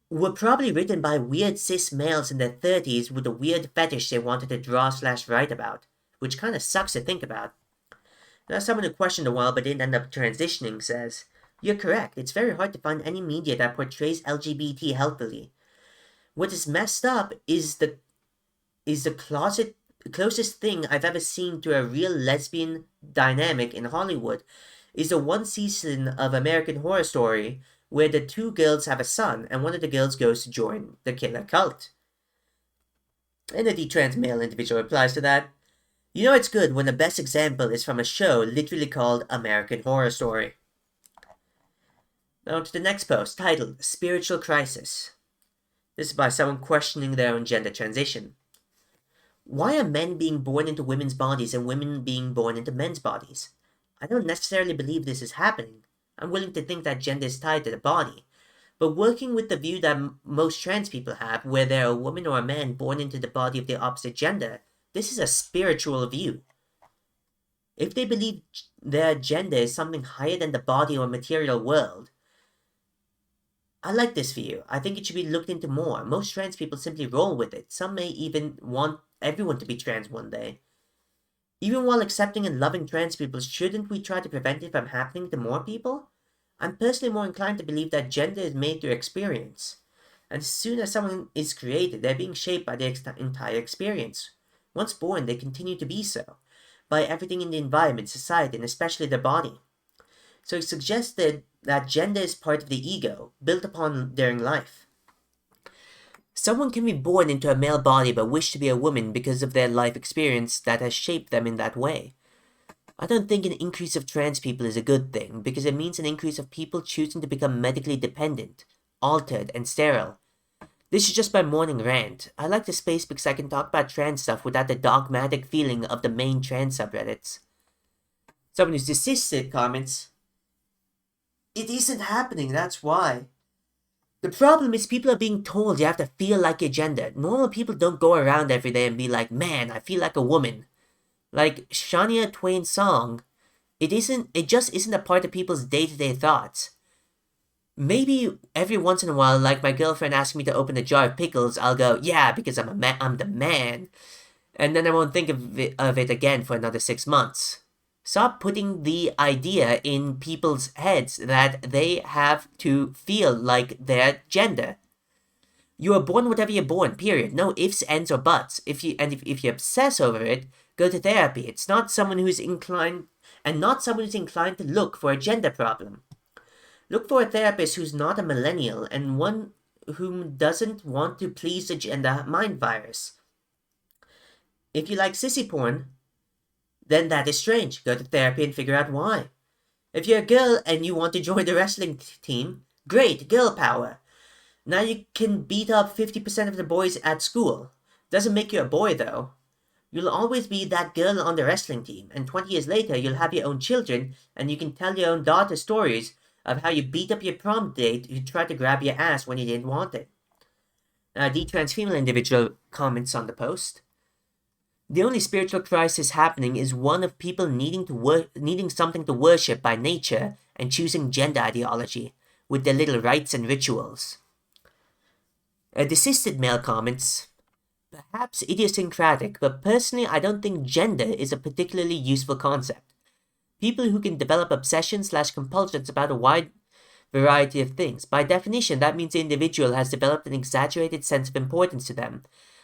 were probably written by weird cis males in their 30s with a weird fetish they wanted to draw/write about, which kind of sucks to think about. Now, someone who questioned a while but didn't end up transitioning says, you're correct, it's very hard to find any media that portrays LGBT healthily. What is messed up is the closest thing I've ever seen to a real lesbian dynamic in Hollywood is the one season of American Horror Story where the two girls have a son and one of the girls goes to join the killer cult. And the detrans male individual replies to that, you know it's good when the best example is from a show literally called American Horror Story. Now to the next post, titled Spiritual Crisis. This is by someone questioning their own gender transition. Why are men being born into women's bodies and women being born into men's bodies? I don't necessarily believe this is happening. I'm willing to think that gender is tied to the body. But working with the view that most trans people have, where they're a woman or a man born into the body of the opposite gender, this is a spiritual view. If they believe their gender is something higher than the body or material world, I like this view. I think it should be looked into more. Most trans people simply roll with it. Some may even want everyone to be trans one day. Even while accepting and loving trans people, shouldn't we try to prevent it from happening to more people? I'm personally more inclined to believe that gender is made through experience. And as soon as someone is created, they're being shaped by their entire experience. Once born, they continue to be so, by everything in the environment, society, and especially their body. So it suggested that gender is part of the ego, built upon during life. Someone can be born into a male body but wish to be a woman because of their life experience that has shaped them in that way. I don't think an increase of trans people is a good thing, because it means an increase of people choosing to become medically dependent, altered, and sterile. This is just my morning rant. I like the space because I can talk about trans stuff without the dogmatic feeling of the main trans subreddits. Someone who's desisted comments, "It isn't happening, that's why." The problem is people are being told you have to feel like your gender. Normal people don't go around every day and be like, "Man, I feel like a woman." Like Shania Twain's song, it just isn't a part of people's day-to-day thoughts. Maybe every once in a while, like my girlfriend asking me to open a jar of pickles, I'll go, "Yeah, because I'm the man." And then I won't think of it again for another 6 months. Stop putting the idea in people's heads that they have to feel like their gender. You are born whatever you're born, period. No ifs, ands, or buts. If you obsess over it, go to therapy. It's not someone who's inclined to look for a gender problem. Look for a therapist who's not a millennial and one whom doesn't want to please the gender mind virus. If you like sissy porn, then that is strange. Go to therapy and figure out why. If you're a girl and you want to join the wrestling team, great, girl power. Now you can beat up 50% of the boys at school. Doesn't make you a boy though. You'll always be that girl on the wrestling team, and 20 years later you'll have your own children, and you can tell your own daughter stories of how you beat up your prom date who tried to grab your ass when you didn't want it. Detrans female individual comments on the post. The only spiritual crisis happening is one of people needing something to worship by nature and choosing gender ideology with their little rites and rituals. Desisted male comments. Perhaps idiosyncratic, but personally I don't think gender is a particularly useful concept. People who can develop obsessions/compulsions about a wide variety of things. By definition, that means the individual has developed an exaggerated sense of importance to them.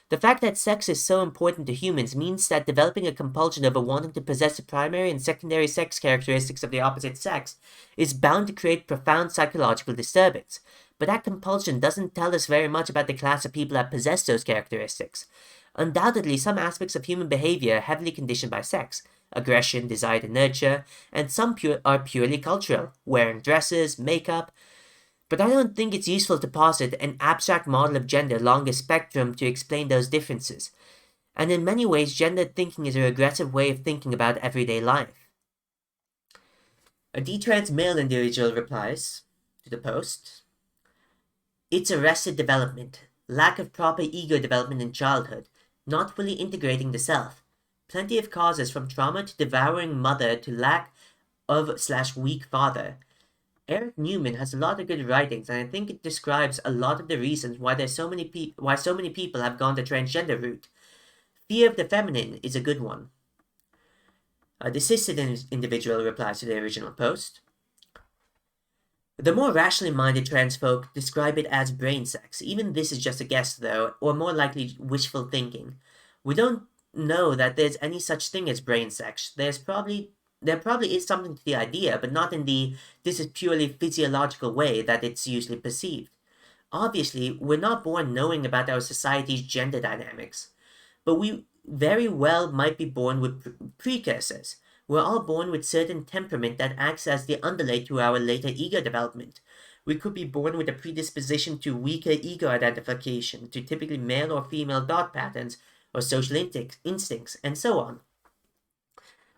The fact that sex is so important to humans means that developing a compulsion over wanting to possess the primary and secondary sex characteristics of the opposite sex is bound to create profound psychological disturbance. But that compulsion doesn't tell us very much about the class of people that possess those characteristics. Undoubtedly, some aspects of human behavior are heavily conditioned by sex, aggression, desire to nurture, and some are purely cultural, wearing dresses, makeup. But I don't think it's useful to posit an abstract model of gender along a spectrum to explain those differences. And in many ways, gendered thinking is a regressive way of thinking about everyday life. A detrans male individual replies to the post, "It's arrested development, lack of proper ego development in childhood, not fully integrating the self. Plenty of causes from trauma to devouring mother to lack of/weak father." Eric Newman has a lot of good writings, and I think it describes a lot of the reasons why so many people have gone the transgender route. Fear of the feminine is a good one. A desisted individual replies to the original post. The more rationally minded trans folk describe it as brain sex. Even this is just a guess, though, or more likely wishful thinking. We don't know that there's any such thing as brain sex. There probably is something to the idea, but not in the "this is purely physiological" way that it's usually perceived. Obviously, we're not born knowing about our society's gender dynamics, but we very well might be born with precursors. We're all born with certain temperament that acts as the underlay to our later ego development. We could be born with a predisposition to weaker ego identification, to typically male or female thought patterns, or social instincts, and so on.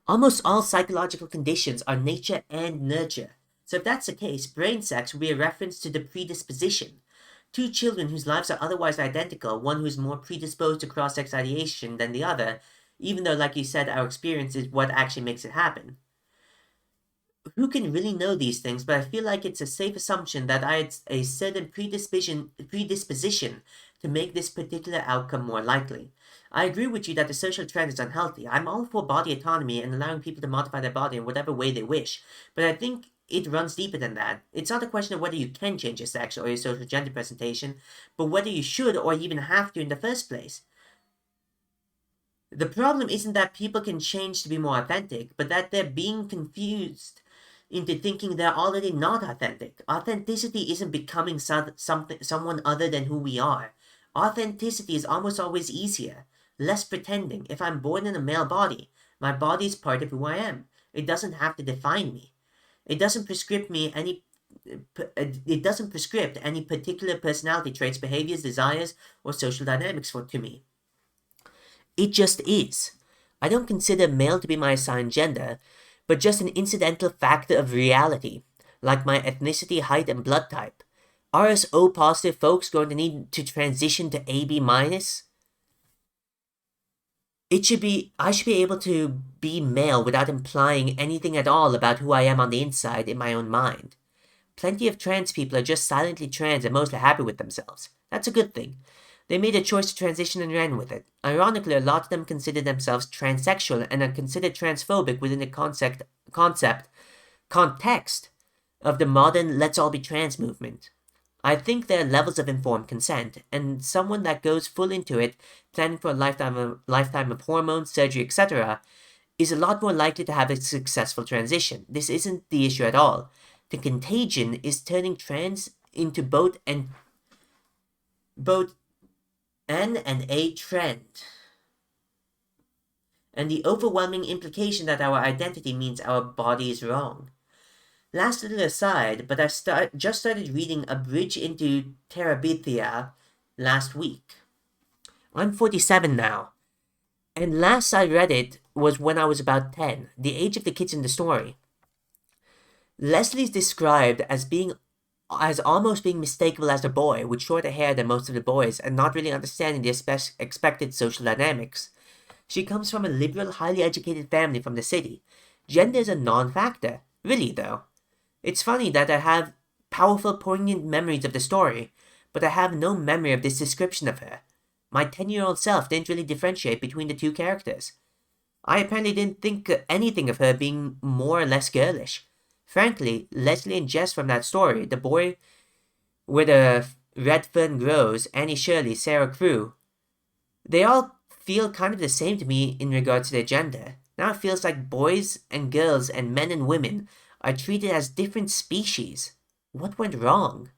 Almost all psychological conditions are nature and nurture. So if that's the case, brain sex would be a reference to the predisposition. Two children whose lives are otherwise identical, one who's more predisposed to cross-sex ideation than the other, even though, like you said, our experience is what actually makes it happen. Who can really know these things, but I feel like it's a safe assumption that I had a certain predisposition to make this particular outcome more likely. I agree with you that the social trend is unhealthy. I'm all for body autonomy and allowing people to modify their body in whatever way they wish, but I think it runs deeper than that. It's not a question of whether you can change your sex or your social gender presentation, but whether you should or even have to in the first place. The problem isn't that people can change to be more authentic, but that they're being confused into thinking they're already not authentic. Authenticity isn't becoming someone other than who we are. Authenticity is almost always easier, less pretending. If I'm born in a male body, my body is part of who I am. It doesn't have to define me. It doesn't prescribe me any it doesn't prescript any particular personality traits, behaviors, desires, or social dynamics to me. It just is. I don't consider male to be my assigned gender, but just an incidental factor of reality, like my ethnicity, height, and blood type. Are us O positive folks going to need to transition to AB minus? I should be able to be male without implying anything at all about who I am on the inside in my own mind. Plenty of trans people are just silently trans and mostly happy with themselves. That's a good thing. They made a choice to transition and ran with it. Ironically, a lot of them consider themselves transsexual and are considered transphobic within the context of the modern let's all be trans movement. I think there are levels of informed consent, and someone that goes full into it, planning for a lifetime of hormones, surgery, etc., is a lot more likely to have a successful transition. This isn't the issue at all. The contagion is turning trans into both N and A trend, and the overwhelming implication that our identity means our body is wrong. Last little aside, but I just started reading A Bridge into Terabithia last week. I'm 47 now, and last I read it was when I was about 10, the age of the kids in the story. Leslie's described as almost being mistakable as a boy, with shorter hair than most of the boys, and not really understanding the expected social dynamics. She comes from a liberal, highly educated family from the city. Gender is a non-factor. Really, though. It's funny that I have powerful, poignant memories of the story, but I have no memory of this description of her. My 10-year-old self didn't really differentiate between the two characters. I apparently didn't think anything of her being more or less girlish. Frankly, Leslie and Jess from that story, the boy where the red fern grows, Annie Shirley, Sarah Crew, they all feel kind of the same to me in regards to their gender. Now it feels like boys and girls and men and women are treated as different species. What went wrong?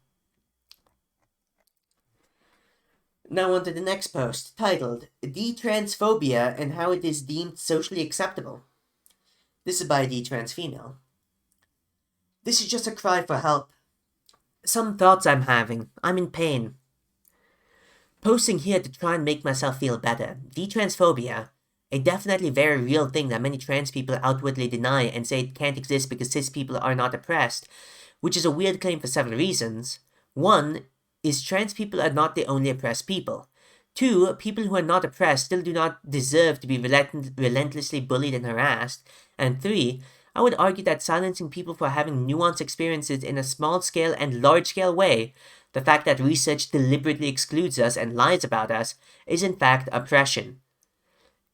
Now on to the next post, titled Detransphobia and How It Is Deemed Socially Acceptable. This is by a detrans female. This is just a cry for help. Some thoughts I'm having. I'm in pain. Posting here to try and make myself feel better. Detransphobia, a definitely very real thing that many trans people outwardly deny and say it can't exist because cis people are not oppressed, which is a weird claim for several reasons. One is trans people are not the only oppressed people. Two, people who are not oppressed still do not deserve to be relentlessly bullied and harassed. And three, I would argue that silencing people for having nuanced experiences in a small-scale and large-scale way, the fact that research deliberately excludes us and lies about us, is in fact oppression.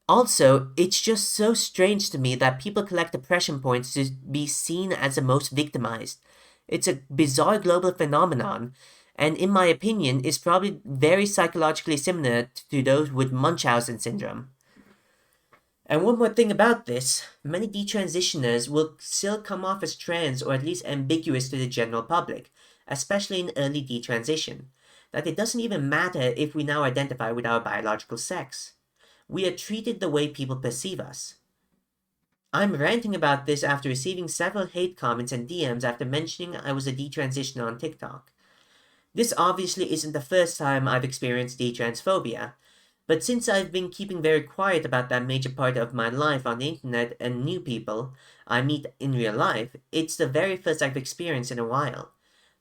Also, it's just so strange to me that people collect oppression points to be seen as the most victimized. It's a bizarre global phenomenon, and in my opinion is probably very psychologically similar to those with Munchausen syndrome. And one more thing about this, many detransitioners will still come off as trans or at least ambiguous to the general public, especially in early detransition, that it doesn't even matter if we now identify with our biological sex. We are treated the way people perceive us. I'm ranting about this after receiving several hate comments and DMs after mentioning I was a detransitioner on TikTok. This obviously isn't the first time I've experienced detransphobia, but since I've been keeping very quiet about that major part of my life on the internet and new people I meet in real life, it's the very first I've experienced in a while.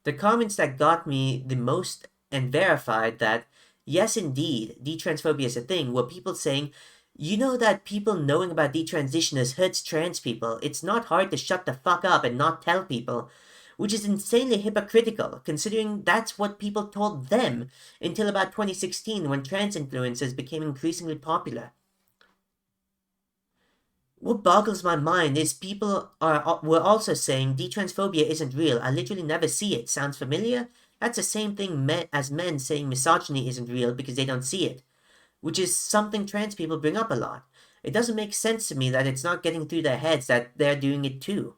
The comments that got me the most and verified that, yes indeed, detransphobia is a thing, were people saying, you know that people knowing about detransitioners hurts trans people. It's not hard to shut the fuck up and not tell people. Which is insanely hypocritical, considering that's what people told them until about 2016 when trans influencers became increasingly popular. What boggles my mind is were also saying detransphobia isn't real, I literally never see it. Sounds familiar? That's the same thing as men saying misogyny isn't real because they don't see it, which is something trans people bring up a lot. It doesn't make sense to me that it's not getting through their heads that they're doing it too.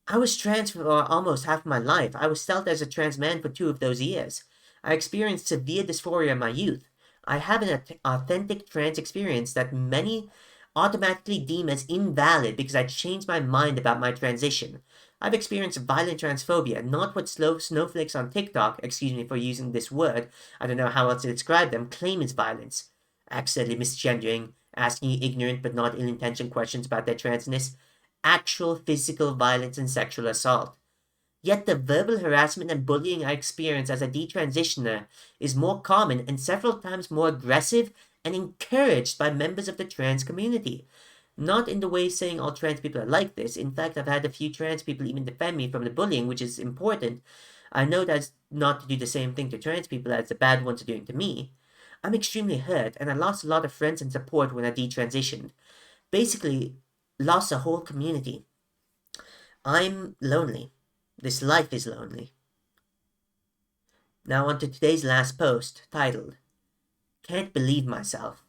I was trans for almost half my life. I was stealth as a trans man for 2 of those years. I experienced severe dysphoria in my youth. I have an authentic trans experience that many automatically deemed as invalid because I changed my mind about my transition. I've experienced violent transphobia, not what snowflakes on TikTok, excuse me for using this word, I don't know how else to describe them, claim is violence. Accidentally misgendering, asking you ignorant but not ill-intentioned questions about their transness, actual physical violence and sexual assault. Yet the verbal harassment and bullying I experience as a detransitioner is more common and several times more aggressive and encouraged by members of the trans community. Not in the way saying all trans people are like this. In fact, I've had a few trans people even defend me from the bullying, which is important. I know that's not to do the same thing to trans people as the bad ones are doing to me. I'm extremely hurt, and I lost a lot of friends and support when I detransitioned. Basically, lost a whole community. I'm lonely. This life is lonely. Now on to today's last post, titled, Can't Believe Myself.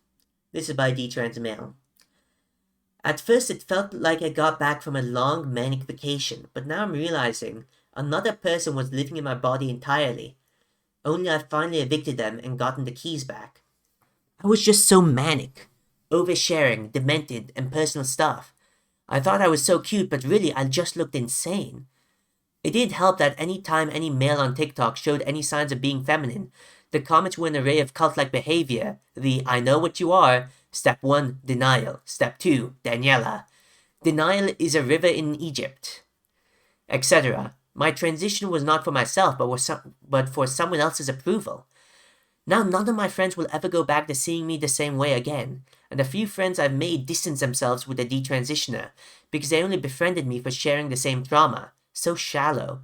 This is by Detrans Male. At first it felt like I got back from a long manic vacation, but now I'm realizing another person was living in my body entirely. Only I finally evicted them and gotten the keys back. I was just so manic. Oversharing, demented, and personal stuff. I thought I was so cute, but really I just looked insane. It didn't help that any time any male on TikTok showed any signs of being feminine, the comments were an array of cult-like behavior. The I know what you are. Step 1, denial. Step 2, Daniela. Denial is a river in Egypt. Etc. My transition was not for myself, but for someone else's approval. Now none of my friends will ever go back to seeing me the same way again, and the few friends I've made distance themselves with the detransitioner because they only befriended me for sharing the same trauma. So shallow.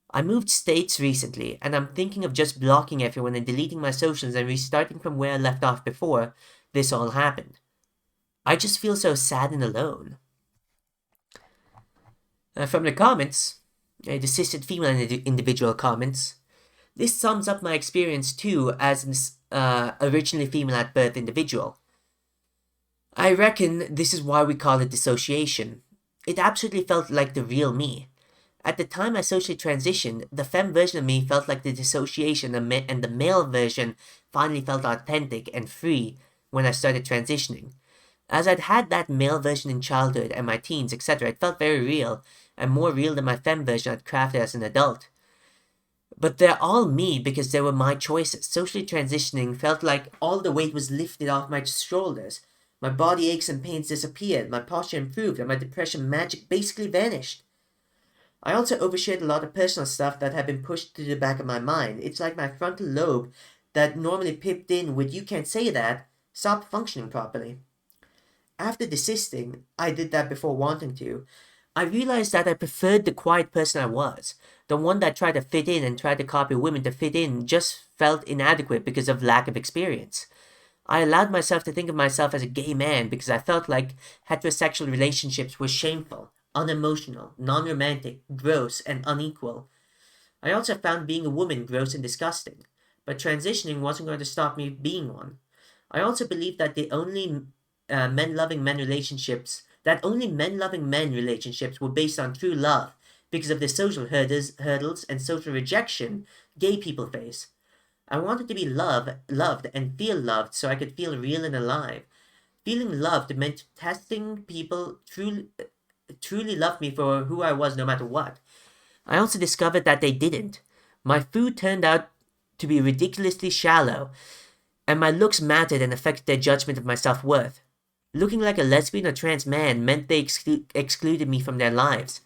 I moved states recently, and I'm thinking of just blocking everyone and deleting my socials and restarting from where I left off before this all happened. I just feel so sad and alone. From the comments, the cishet female individual comments, this sums up my experience too as an originally female at birth individual. I reckon this is why we call it dissociation. It absolutely felt like the real me. At the time I socially transitioned, the femme version of me felt like the dissociation and the male version finally felt authentic and free when I started transitioning. As I'd had that male version in childhood and my teens, etc., it felt very real, and more real than my femme version I'd crafted as an adult. But they're all me because they were my choices. Socially transitioning felt like all the weight was lifted off my shoulders. My body aches and pains disappeared, my posture improved, and my depression magic basically vanished. I also overshared a lot of personal stuff that had been pushed to the back of my mind. It's like my frontal lobe that normally pipped in with "you can't say that" stopped functioning properly. After desisting, I did that before wanting to, I realized that I preferred the quiet person I was. The one that tried to fit in and tried to copy women to fit in just felt inadequate because of lack of experience. I allowed myself to think of myself as a gay man because I felt like heterosexual relationships were shameful, unemotional, non-romantic, gross, and unequal. I also found being a woman gross and disgusting, but transitioning wasn't going to stop me being one. I also believed that the only only men-loving men relationships were based on true love because of the social hurdles and social rejection gay people face. I wanted to be loved, and feel loved so I could feel real and alive. Feeling loved meant testing people truly loved me for who I was no matter what. I also discovered that they didn't. My food turned out to be ridiculously shallow, and my looks mattered and affected their judgment of my self-worth. Looking like a lesbian or trans man meant they excluded me from their lives.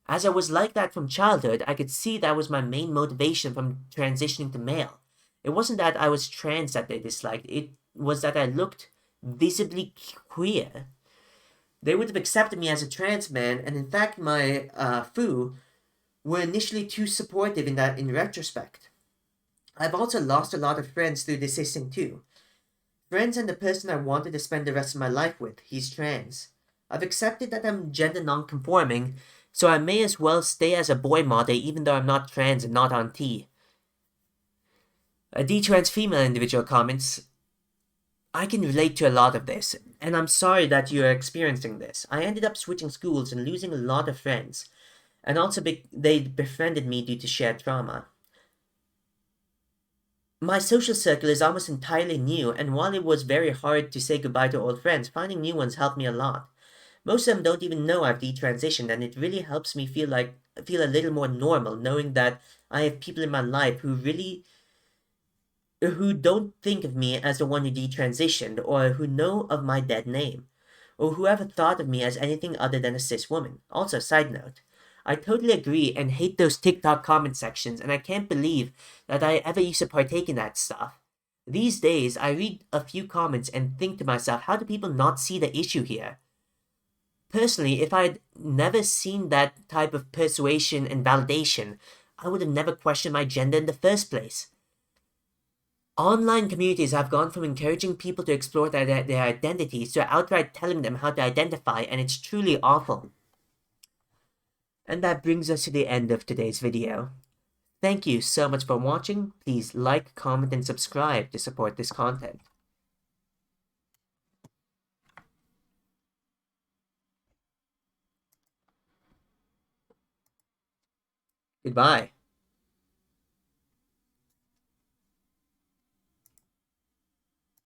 As I was like that from childhood, I could see that was my main motivation from transitioning to male. It wasn't that I was trans that they disliked, it was that I looked visibly queer. They would have accepted me as a trans man, and in fact my foo were initially too supportive in retrospect. I've also lost a lot of friends through desisting too. Friends and the person I wanted to spend the rest of my life with, he's trans. I've accepted that I'm gender non-conforming, so I may as well stay as a boy model even though I'm not trans and not on T. A detrans female individual comments, I can relate to a lot of this, and I'm sorry that you are experiencing this. I ended up switching schools and losing a lot of friends, and also they befriended me due to shared trauma. My social circle is almost entirely new, and while it was very hard to say goodbye to old friends, finding new ones helped me a lot. Most of them don't even know I've detransitioned, and it really helps me feel a little more normal knowing that I have people in my life who don't think of me as the one who detransitioned, or who know of my dead name, or who ever thought of me as anything other than a cis woman. Also, side note, I totally agree and hate those TikTok comment sections, and I can't believe that I ever used to partake in that stuff. These days, I read a few comments and think to myself, how do people not see the issue here? Personally, if I'd never seen that type of persuasion and validation, I would have never questioned my gender in the first place. Online communities have gone from encouraging people to explore their identities to outright telling them how to identify, and it's truly awful. And that brings us to the end of today's video. Thank you so much for watching. Please like, comment, and subscribe to support this content. Goodbye.